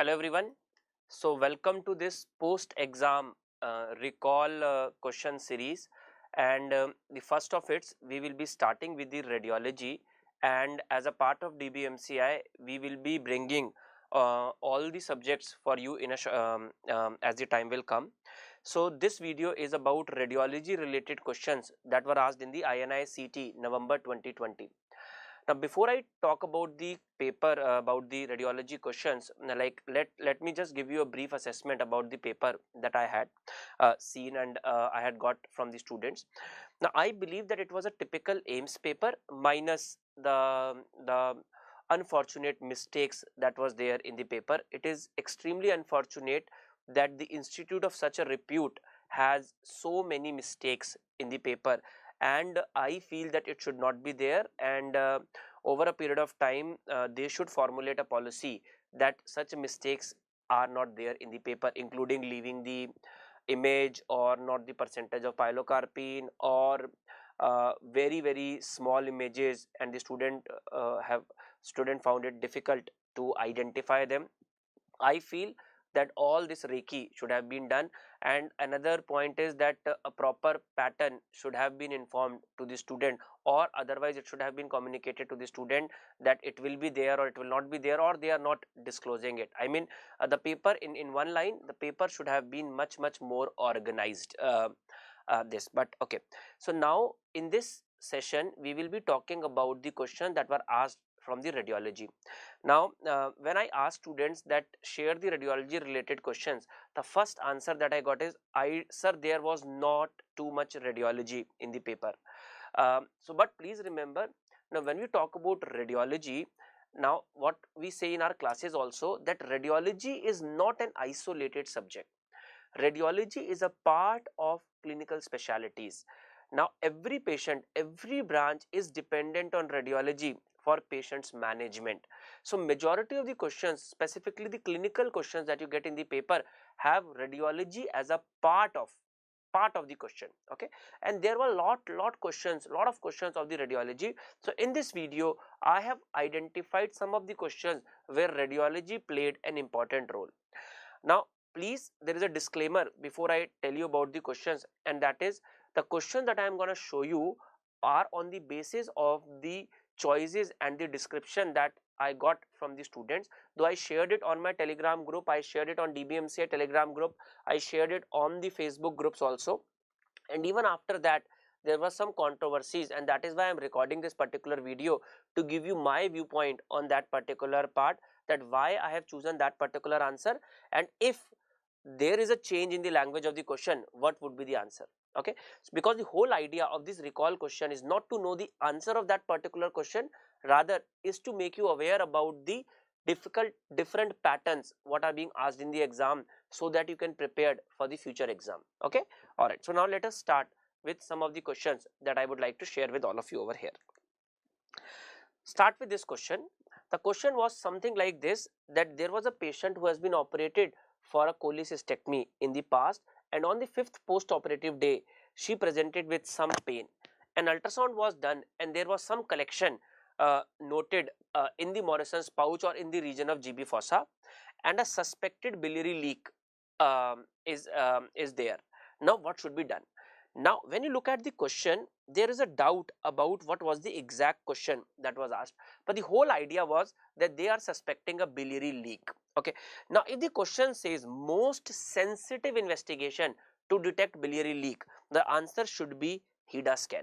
Hello everyone. So welcome to this post-exam recall question series, and the first of its we will be starting with the radiology, and as a part of DBMCI we will be bringing all the subjects for you in as the time will come. So this video is about radiology related questions that were asked in the INI CT November 2020. Now, before I talk about the paper about the radiology questions, like let me just give you a brief assessment about the paper that I had seen and I had got from the students. Now, I believe that it was a typical AIMS paper minus the unfortunate mistakes that was there in the paper. It is extremely unfortunate that the institute of such a repute has so many mistakes in the paper, and I feel that it should not be there, and over a period of time they should formulate a policy that such mistakes are not there in the paper, including leaving the image or not the percentage of pilocarpine or very small images, and the student found it difficult to identify them. I feel that all this Reiki should have been done, and another point is that a proper pattern should have been informed to the student, or otherwise it should have been communicated to the student that it will be there or it will not be there, or they are not disclosing it. I mean, the paper in one line, the paper should have been much more organized. This, but okay. So now in this session we will be talking about the question that were asked from the radiology. Now, when I asked students that share the radiology related questions, the first answer that I got is, sir, there was not too much radiology in the paper. But please remember, now when we talk about radiology, now what we say in our classes also, that radiology is not an isolated subject. Radiology is a part of clinical specialties. Now, every patient, every branch is dependent on radiology for patient's management. So, majority of the questions, specifically the clinical questions that you get in the paper, have radiology as a part of the question. Okay, and there were lot of questions of the radiology. So in this video I have identified some of the questions where radiology played an important role. Now, please, there is a disclaimer before I tell you about the questions, and that is, the question that I am going to show you are on the basis of the choices and the description that I got from the students. Though I shared it on my Telegram group, I shared it on DBMCA Telegram group, I shared it on the Facebook groups also, and even after that there were some controversies, and that is why I am recording this particular video to give you my viewpoint on that particular part, that why I have chosen that particular answer, and if there is a change in the language of the question, what would be the answer. Okay, so because the whole idea of this recall question is not to know the answer of that particular question, rather is to make you aware about the different patterns what are being asked in the exam, so that you can prepare for the future exam. Okay, all right, so now let us start with some of the questions that I would like to share with all of you over here. Start with this question. The question was something like this, that there was a patient who has been operated for a cholecystectomy in the past, and on the 5th post-operative day she presented with some pain. An ultrasound was done and there was some collection noted in the Morrison's pouch or in the region of GB fossa, and a suspected biliary leak is there. Now what should be done? Now when you look at the question, there is a doubt about what was the exact question that was asked, but the whole idea was that they are suspecting a biliary leak. Okay, now if the question says most sensitive investigation to detect biliary leak, the answer should be HIDA scan.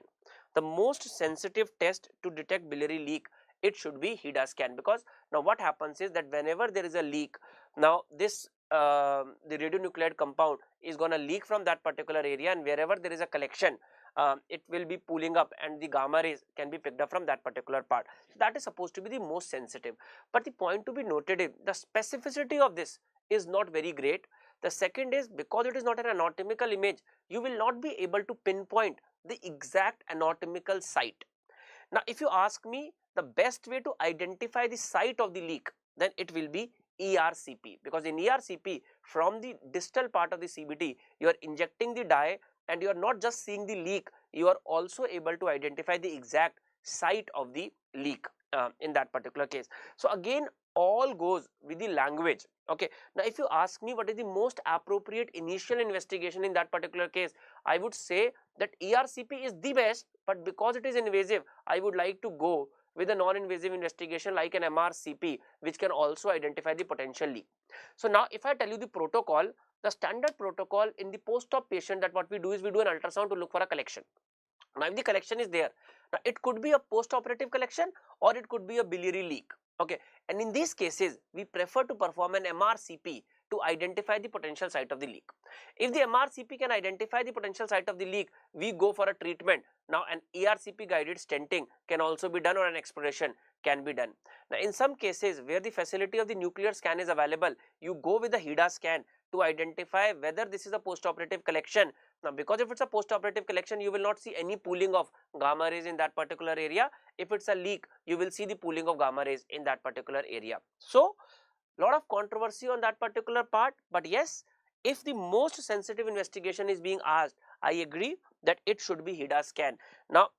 The most sensitive test to detect biliary leak, it should be HIDA scan, because now what happens is that whenever there is a leak, now this the radionuclide compound is going to leak from that particular area, and wherever there is a collection, it will be pooling up and the gamma rays can be picked up from that particular part. So that is supposed to be the most sensitive, but the point to be noted is the specificity of this is not very great. The second is, because it is not an anatomical image, you will not be able to pinpoint the exact anatomical site. Now if you ask me the best way to identify the site of the leak, then it will be ERCP, because in ERCP, from the distal part of the CBT, you are injecting the dye and you are not just seeing the leak, you are also able to identify the exact site of the leak in that particular case. So again, all goes with the language. Okay, now if you ask me what is the most appropriate initial investigation in that particular case, I would say that ERCP is the best, but because it is invasive, I would like to go with a non-invasive investigation like an MRCP, which can also identify the potential leak. So now if I tell you the protocol, the standard protocol in the post-op patient, that what we do is we do an ultrasound to look for a collection. Now if the collection is there, now it could be a post-operative collection or it could be a biliary leak. Okay, and in these cases we prefer to perform an MRCP to identify the potential site of the leak. If the MRCP can identify the potential site of the leak, we go for a treatment. Now an ERCP guided stenting can also be done, or an exploration can be done. Now in some cases where the facility of the nuclear scan is available, you go with the HIDA scan to identify whether this is a post-operative collection. Now because if it's a post-operative collection, you will not see any pooling of gamma rays in that particular area. If it's a leak, you will see the pooling of gamma rays in that particular area. So lot of controversy on that particular part, but yes, if the most sensitive investigation is being asked, I agree that it should be HIDA scan. Now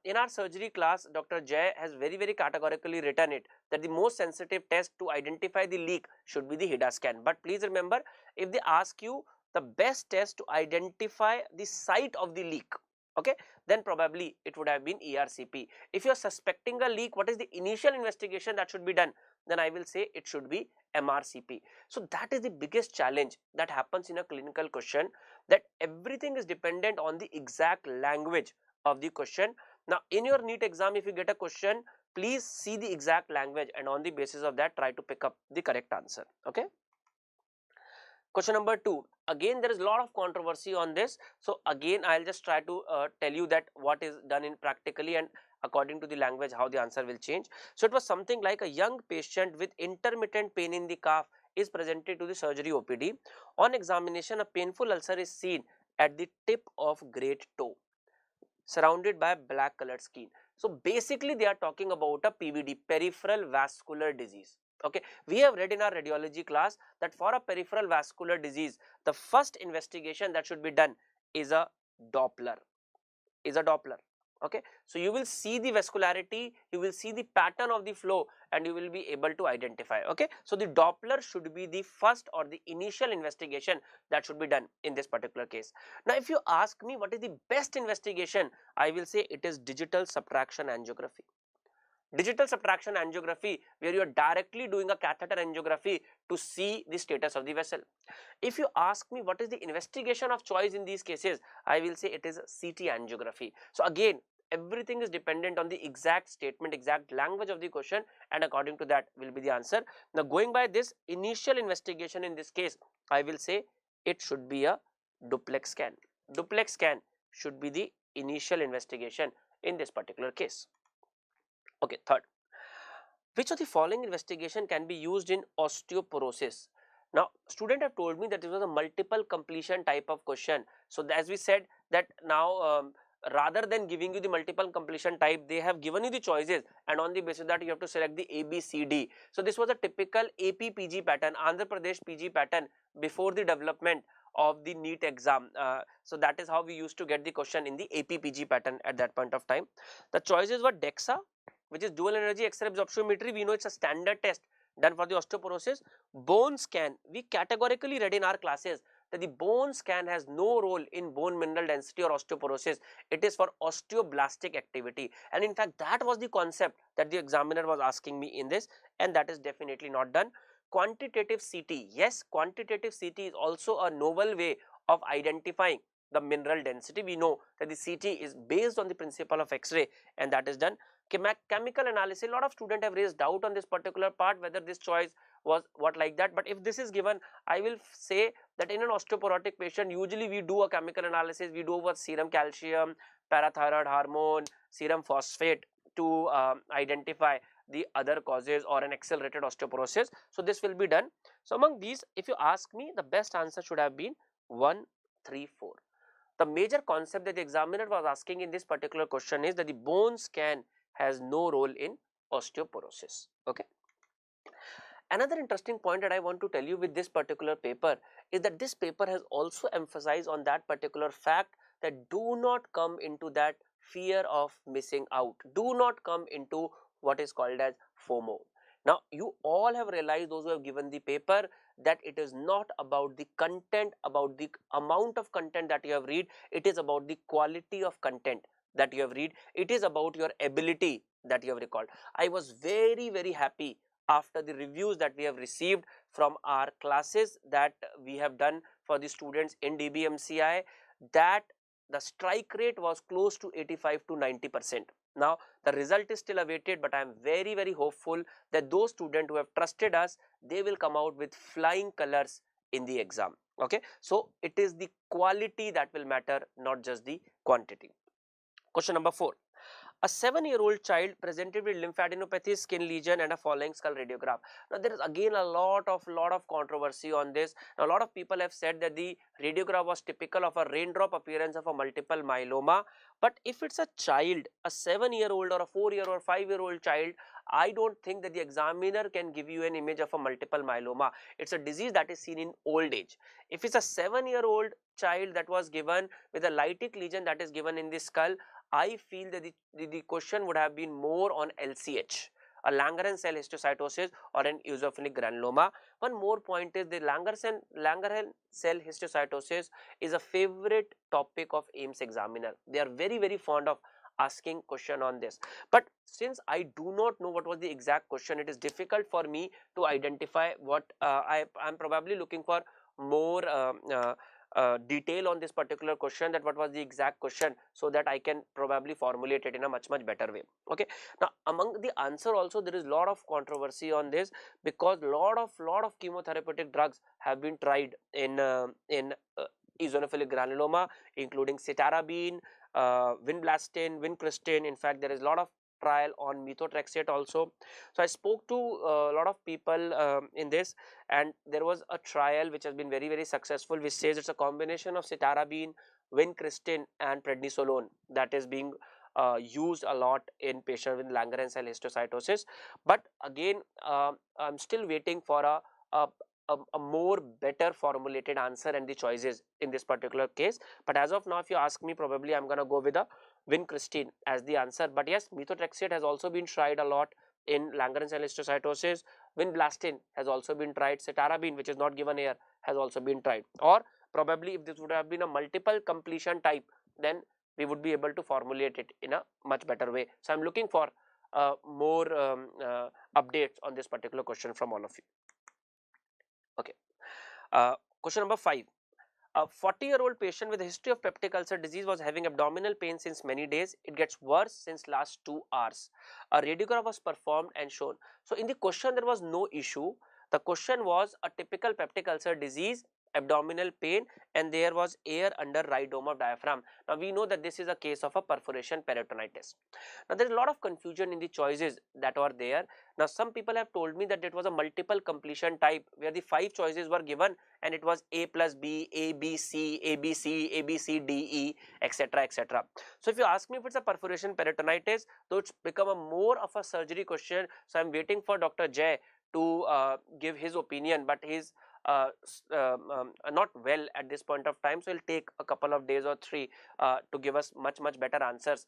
in our surgery class, Dr. Jay has very categorically written it that the most sensitive test to identify the leak should be the HIDA scan. But please remember, if they ask you the best test to identify the site of the leak, okay, then probably it would have been ERCP. If you are suspecting a leak, what is the initial investigation that should be done? Then I will say it should be MRCP. So that is the biggest challenge that happens in a clinical question, that everything is dependent on the exact language of the question. Now in your NEET exam, if you get a question, please see the exact language and on the basis of that try to pick up the correct answer. Okay. Question number 2, again there is a lot of controversy on this. So again I'll just try to tell you that what is done in practically and according to the language how the answer will change. So it was something like a young patient with intermittent pain in the calf is presented to the surgery OPD. On examination, a painful ulcer is seen at the tip of great toe, surrounded by black colored skin. So basically they are talking about a PVD, peripheral vascular disease. Okay, we have read in our radiology class that for a peripheral vascular disease, the first investigation that should be done is a Doppler, Okay, so you will see the vascularity, you will see the pattern of the flow, and you will be able to identify. Okay, so the Doppler should be the first or the initial investigation that should be done in this particular case. Now if you ask me what is the best investigation, I will say it is digital subtraction angiography. Digital subtraction angiography, where you are directly doing a catheter angiography to see the status of the vessel. If you ask me what is the investigation of choice in these cases, I will say it is CT angiography. So again, everything is dependent on the exact statement, exact language of the question, and according to that will be the answer. Now going by this initial investigation in this case, I will say it should be a duplex scan. Duplex scan should be the initial investigation in this particular case. Okay, third, which of the following investigation can be used in osteoporosis? Now student have told me that this was a multiple completion type of question. So as we said that now rather than giving you the multiple completion type, they have given you the choices, and on the basis of that you have to select the A, B, C, D. So this was a typical AP PG pattern, Andhra Pradesh PG pattern before the development of the NEET exam. So that is how we used to get the question in the AP PG pattern at that point of time. The choices were DEXA, which is dual energy X-ray absorptiometry. We know it's a standard test done for the osteoporosis. Bone scan, we categorically read in our classes that the bone scan has no role in bone mineral density or osteoporosis. It is for osteoblastic activity, and in fact that was the concept that the examiner was asking me in this, and that is definitely not done. Quantitative CT, yes, quantitative CT is also a novel way of identifying the mineral density. We know that the CT is based on the principle of X-ray, and that is done. Chemical analysis, a lot of students have raised doubt on this particular part, whether this choice was what like that. But if this is given, I will say that in an osteoporotic patient, usually we do a chemical analysis. We do over serum calcium, parathyroid hormone, serum phosphate to identify the other causes or an accelerated osteoporosis. So this will be done. So among these, if you ask me, the best answer should have been 1, 3, 4. The major concept that the examiner was asking in this particular question is that the bone scan has no role in osteoporosis. Okay. Another interesting point that I want to tell you with this particular paper is that this paper has also emphasized on that particular fact that do not come into that fear of missing out. Do not come into what is called as FOMO. Now, you all have realized, those who have given the paper, that it is not about the content, about the amount of content that you have read. It is about the quality of content that you have read. It is about your ability that you have recalled. I was very, very happy after the reviews that we have received from our classes that we have done for the students in DBMCI, that the strike rate was close to 85 to 90%. Now, the result is still awaited, but I am very, very hopeful that those students who have trusted us, they will come out with flying colors in the exam. Okay, so it is the quality that will matter, not just the quantity. Question number 4. A 7-year-old child presented with lymphadenopathy, skin lesion and a falling skull radiograph. Now, there is again a lot of controversy on this. Now, a lot of people have said that the radiograph was typical of a raindrop appearance of a multiple myeloma. But if it's a child, a 7-year-old or a 4-year or 5-year-old child, I don't think that the examiner can give you an image of a multiple myeloma. It's a disease that is seen in old age. If it's a 7-year-old child that was given with a lytic lesion that is given in the skull, I feel that the question would have been more on LCH, a Langerhans cell histiocytosis or an eosinophilic granuloma. One more point is the Langerhans cell histiocytosis is a favorite topic of AIIMS examiner. They are very, very fond of asking question on this. But since I do not know what was the exact question, it is difficult for me to identify what I am probably looking for more detail on this particular question, that what was the exact question, so that I can probably formulate it in a much better way. Okay, now among the answer also there is lot of controversy on this, because lot of chemotherapeutic drugs have been tried in eosinophilic granuloma, including cytarabine, vinblastine, vincristine. In fact, there is a lot of trial on methotrexate also. So I spoke to a lot of people in this, and there was a trial which has been very, very successful, which says it's a combination of cytarabine, vincristine and prednisolone that is being used a lot in patients with Langerhans cell histiocytosis. But again, I'm still waiting for a a more better formulated answer and the choices in this particular case. But as of now, if you ask me, probably I'm going to go with a vincristine as the answer. But yes, methotrexate has also been tried a lot in Langerhans cell histiocytosis. Vinblastine has also been tried. Cytarabine, which is not given here, has also been tried. Or probably if this would have been a multiple completion type, then we would be able to formulate it in a much better way. So I'm looking for more updates on this particular question from all of you. Okay. Question number 5. A 40-year-old patient with a history of peptic ulcer disease was having abdominal pain since many days. It gets worse since last 2 hours. A radiograph was performed and shown. So in the question there was no issue. The question was a typical peptic ulcer disease, abdominal pain, and there was air under right dome of diaphragm. Now we know that this is a case of a perforation peritonitis. Now there is a lot of confusion in the choices that are there. Now some people have told me that it was a multiple completion type where the 5 choices were given and it was A plus B, A, B, C, A, B, C, A, B, C, D, E, etc., etc. So if you ask me if it's a perforation peritonitis, so it's become a more of a surgery question. So I'm waiting for Dr. Jay to give his opinion, but he's not well at this point of time, so it'll take a couple of days or 3 to give us much better answers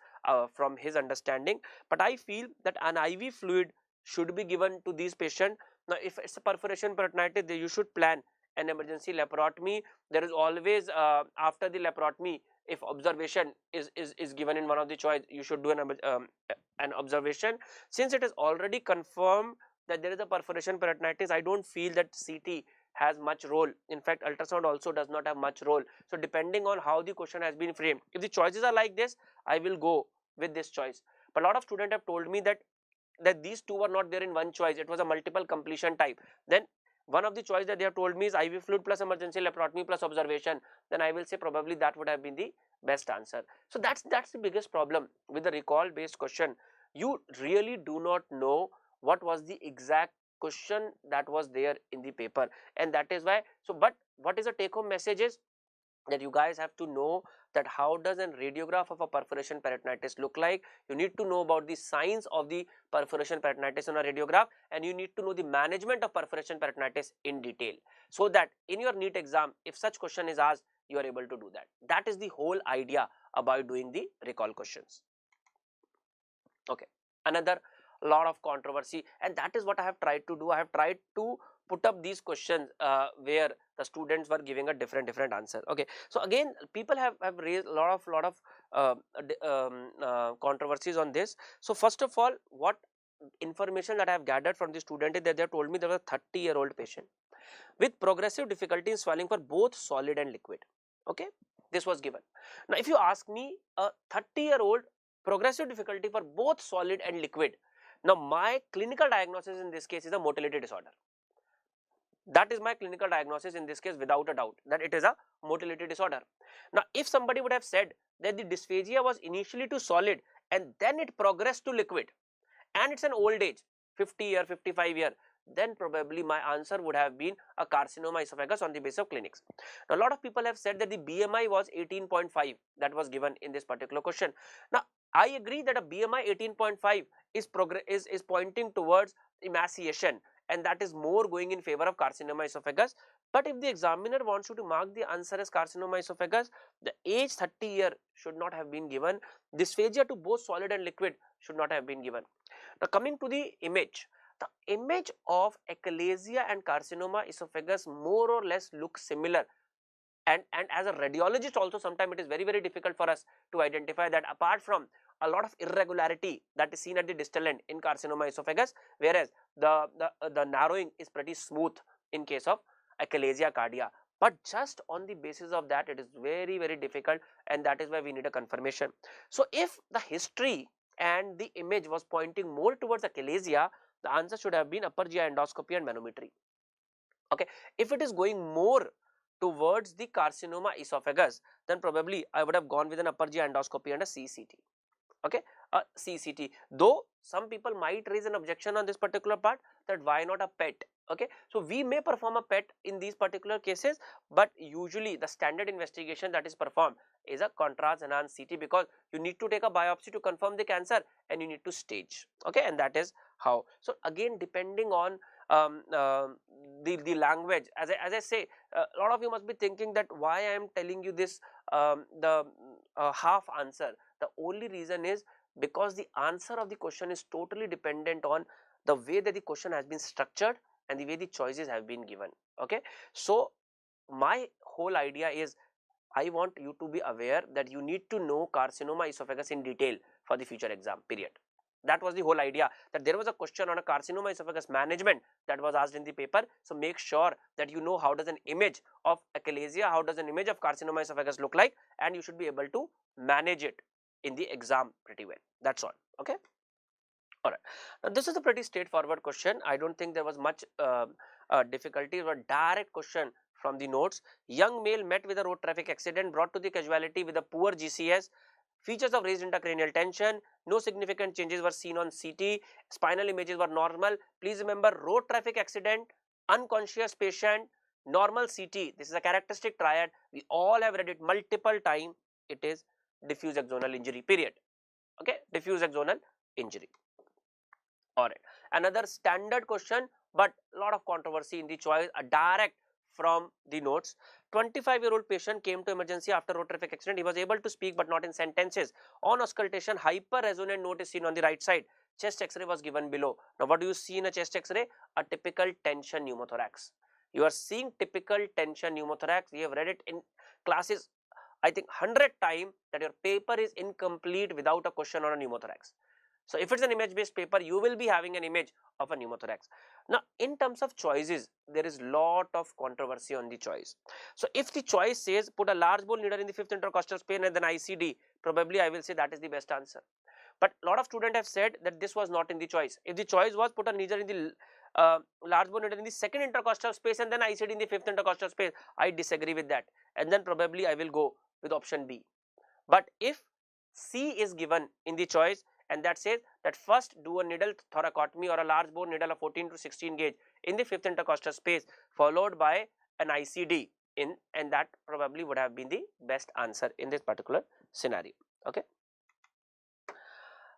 from his understanding. But I feel that an IV fluid should be given to these patients. Now if it's a perforation peritonitis, you should plan an emergency laparotomy. There is always after the laparotomy, if observation is given in one of the choice, you should do an observation. Since it is already confirmed that there is a perforation peritonitis, I don't feel that CT has much role. In fact, ultrasound also does not have much role. So depending on how the question has been framed, if the choices are like this, I will go with this choice. But a lot of students have told me that these two were not there in one choice, it was a multiple completion type. Then one of the choice that they have told me is IV fluid plus emergency laparotomy plus observation, then I will say probably that would have been the best answer. So that's the biggest problem with the recall based question. You really do not know what was the exact question that was there in the paper, and that is why. So but what is the take home message is that you guys have to know that how does a radiograph of a perforation peritonitis look like. You need to know about the signs of the perforation peritonitis on a radiograph, and you need to know the management of perforation peritonitis in detail, so that in your NEET exam, if such question is asked, you are able to do that. That is the whole idea about doing the recall questions. Okay, another lot of controversy, and that is what I have tried to do. I have tried to put up these questions where the students were giving a different answer. Okay, so again people have raised a lot of controversies on this. So first of all, what information that I have gathered from the student is that they have told me there was a 30-year-old patient with progressive difficulty in swallowing for both solid and liquid. Okay, this was given. Now if you ask me, a 30-year-old progressive difficulty for both solid and liquid, now my clinical diagnosis in this case is a motility disorder. That is my clinical diagnosis in this case, without a doubt, that it is a motility disorder. Now if somebody would have said that the dysphagia was initially to solid and then it progressed to liquid, and it's an old age, 50-year, 55-year, then probably my answer would have been a carcinoma esophagus on the basis of clinics. Now a lot of people have said that the BMI was 18.5 that was given in this particular question. Now I agree that a BMI 18.5 is pointing towards emaciation, and that is more going in favor of carcinoma esophagus. But if the examiner wants you to mark the answer as carcinoma esophagus, the age 30-year should not have been given. Dysphagia to both solid and liquid should not have been given. Now coming to the image of achalasia and carcinoma esophagus more or less look similar, and as a radiologist also sometimes it is very difficult for us to identify that, apart from a lot of irregularity that is seen at the distal end in carcinoma esophagus, whereas the narrowing is pretty smooth in case of achalasia cardia. But just on the basis of that, it is very difficult, and that is why we need a confirmation. So if the history and the image was pointing more towards achalasia, the answer should have been upper GI endoscopy and manometry. Okay, if it is going more towards the carcinoma esophagus, then probably I would have gone with an upper GI endoscopy and a CCT. Okay, a CCT, though some people might raise an objection on this particular part, that why not a PET. Okay, so we may perform a PET in these particular cases, but usually the standard investigation that is performed is a contrast enhanced CT, because you need to take a biopsy to confirm the cancer and you need to stage. Okay, and that is how. So again, depending on um, uh, the language, as I say, a lot of you must be thinking that why I am telling you this the half answer. The only reason is because the answer of the question is totally dependent on the way that the question has been structured and the way the choices have been given. Okay, so my whole idea is, I want you to be aware that you need to know carcinoma esophagus in detail for the future exam, period. That was the whole idea, that there was a question on a carcinoma esophagus management that was asked in the paper. So make sure that you know how does an image of achalasia, how does an image of carcinoma esophagus look like, and you should be able to manage it in the exam pretty well. That's all. Okay. All right. Now this is a pretty straightforward question. I don't think there was much difficulty. It was a direct question from the notes. Young male met with a road traffic accident, brought to the casualty with a poor GCS. Features of raised intracranial tension. No significant changes were seen on CT. Spinal images were normal. Please remember, road traffic accident, unconscious patient, normal CT. This is a characteristic triad. We all have read it multiple times. It is diffuse axonal injury, period. Okay, diffuse axonal injury. Alright, another standard question, but lot of controversy in the choice, a direct from the notes. 25-year-old patient came to emergency after road traffic accident. He was able to speak but not in sentences. On auscultation, hyper resonant note is seen on the right side. Chest X-ray was given below. Now what do you see in a chest X-ray? A typical tension pneumothorax. You are seeing typical tension pneumothorax. We have read it in classes, I think 100 times, that your paper is incomplete without a question on a pneumothorax. So if it's an image based paper, you will be having an image of a pneumothorax. Now in terms of choices, there is lot of controversy on the choice. So if the choice says put a large bore needle in the fifth intercostal space and then ICD, probably I will say that is the best answer. But a lot of students have said that this was not in the choice. If the choice was put a needle in the large bore needle in the second intercostal space and then ICD in the fifth intercostal space, I disagree with that, and then probably I will go with option B. But if C is given in the choice, and that says that first do a needle thoracotomy or a large bore needle of 14 to 16 gauge in the fifth intercostal space, followed by an ICD in, and that probably would have been the best answer in this particular scenario. Okay.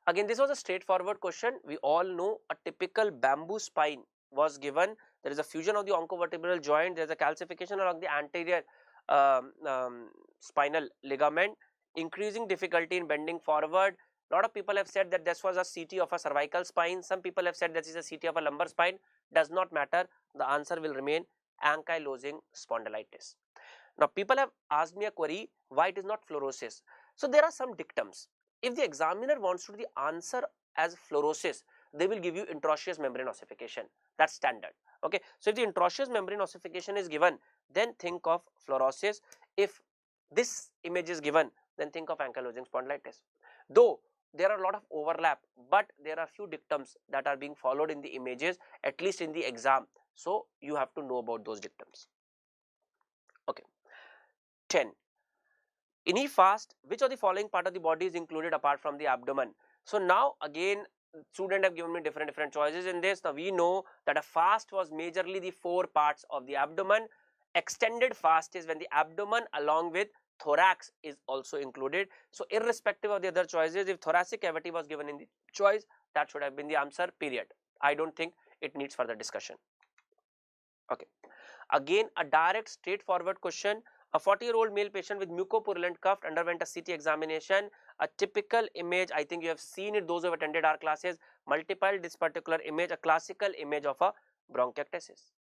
Again, this was a straightforward question. We all know a typical bamboo spine was given. There is a fusion of the oncovertebral joint. There is a calcification along the anterior spinal ligament, increasing difficulty in bending forward A lot of people have said that this was a CT of a cervical spine. Some people have said this is a CT of a lumbar spine. Does not matter. The answer will remain ankylosing spondylitis. Now, people have asked me a query why it is not fluorosis. So, there are some dictums. If the examiner wants to do the answer as fluorosis, they will give you interosseous membrane ossification. That's standard. Okay. So, if the interosseous membrane ossification is given, then think of fluorosis. If this image is given, then think of ankylosing spondylitis. Though there are a lot of overlap, but there are few dictums that are being followed in the images, at least in the exam. So, you have to know about those dictums. Okay. 10. In E-fast, which of the following part of the body is included apart from the abdomen? So now again, student have given me different choices in this. Now we know that a fast was majorly the 4 parts of the abdomen. Extended fast is when the abdomen along with thorax is also included. So irrespective of the other choices, if thoracic cavity was given in the choice, that should have been the answer, period. I don't think it needs further discussion. Okay. Again, a direct straightforward question. A 40-year-old male patient with mucopurulent cough underwent a CT examination. A typical image, I think you have seen it, those who have attended our classes, multiplied this particular image, a classical image of a bronchiectasis.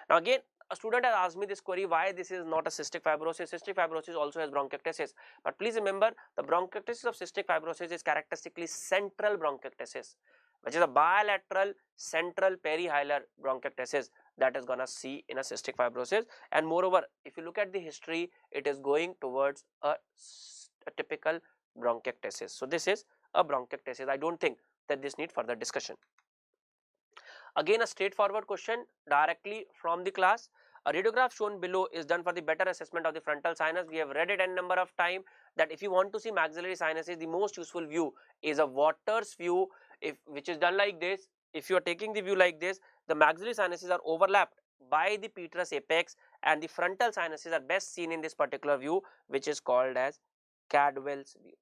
Now again, a student has asked me this query, why this is not a cystic fibrosis. Cystic fibrosis also has bronchiectasis, but please remember, the bronchiectasis of cystic fibrosis is characteristically central bronchiectasis, which is a bilateral central perihilar bronchiectasis that is gonna see in a cystic fibrosis. And moreover, if you look at the history, it is going towards a typical bronchiectasis. So this is a bronchiectasis. I don't think that this needs further discussion. Again, a straightforward question directly from the class. A radiograph shown below is done for the better assessment of the frontal sinus. We have read it n number of time that if you want to see maxillary sinuses, the most useful view is a Waters view, which is done like this. If you are taking the view like this, the maxillary sinuses are overlapped by the petrous apex, and the frontal sinuses are best seen in this particular view, which is called as Cadwell's view.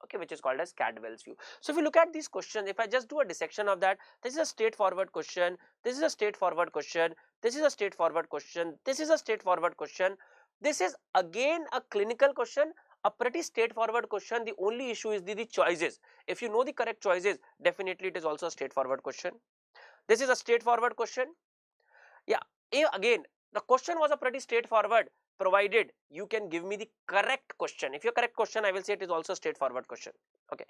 Okay, which is called as Cadwell's view. So if you look at these questions, if I just do a dissection of that, this is a straightforward question, this is a straightforward question, this is a straightforward question, this is a straightforward question, this is again a clinical question, a pretty straightforward question. The only issue is the choices. If you know the correct choices, definitely it is also a straightforward question. This is a straightforward question. Yeah, again, the question was a pretty straightforward, provided you can give me the correct question. If your correct question, I will say it is also a straightforward question. Okay,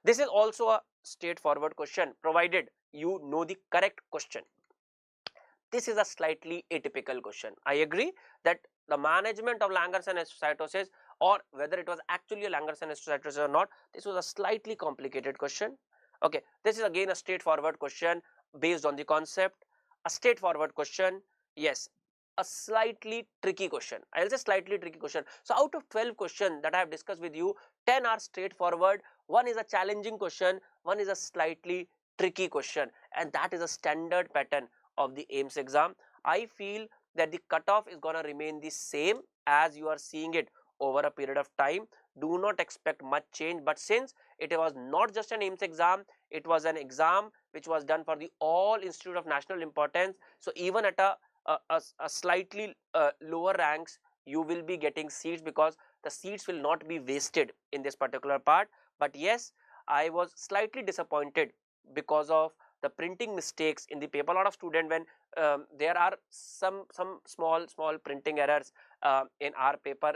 this is also a straightforward question, provided you know the correct question. This is a slightly atypical question. I agree that the management of Langerhans histiocytosis, or whether it was actually a Langerhans histiocytosis or not, this was a slightly complicated question. Okay, this is again a straightforward question based on the concept. A straightforward question, yes, a slightly tricky question. I will say slightly tricky question. So out of 12 questions that I have discussed with you, 10 are straightforward, one is a challenging question, one is a slightly tricky question, and that is a standard pattern of the AIIMS exam. I feel that the cutoff is going to remain the same as you are seeing it over a period of time. Do not expect much change, but since it was not just an AIIMS exam, it was an exam which was done for the all institute of national importance. So even at a slightly lower ranks, you will be getting seats, because the seats will not be wasted in this particular part. But yes, I was slightly disappointed because of the printing mistakes in the paper. A lot of students, when there are some small printing errors in our paper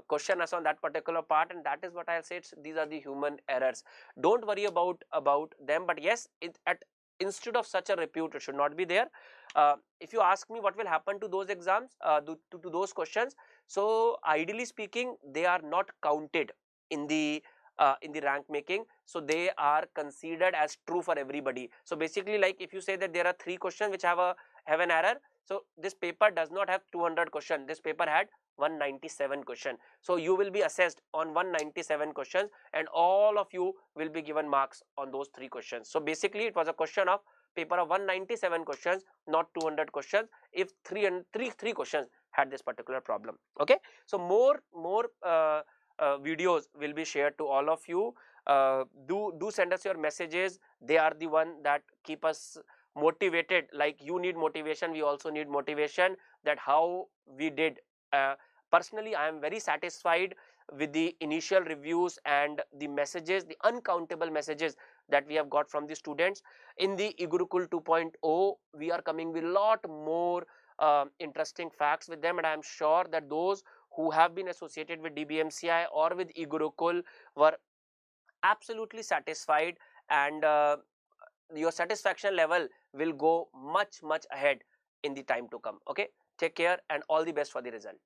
question us on that particular part, and that is what I'll say, these are the human errors. Don't worry about them, but yes, instead of such a repute, it should not be there. If you ask me what will happen to those exams, to those questions, so ideally speaking, they are not counted in the rank making, so they are considered as true for everybody. So basically, like if you say that there are 3 questions which have an error, so this paper does not have 200 questions, this paper had 197 question. So you will be assessed on 197 questions, and all of you will be given marks on those 3 questions. So basically, it was a question of paper of 197 questions, not 200 questions, if three questions had this particular problem. Okay, so more videos will be shared to all of you. Do send us your messages. They are the one that keep us motivated. Like you need motivation, we also need motivation, that how we did. Personally, I am very satisfied with the initial reviews and the messages, the uncountable messages that we have got from the students. In the eGurukul 2.0, we are coming with a lot more interesting facts with them, and I am sure that those who have been associated with DBMCI or with eGurukul were absolutely satisfied, and your satisfaction level will go much ahead in the time to come. Okay, take care and all the best for the result.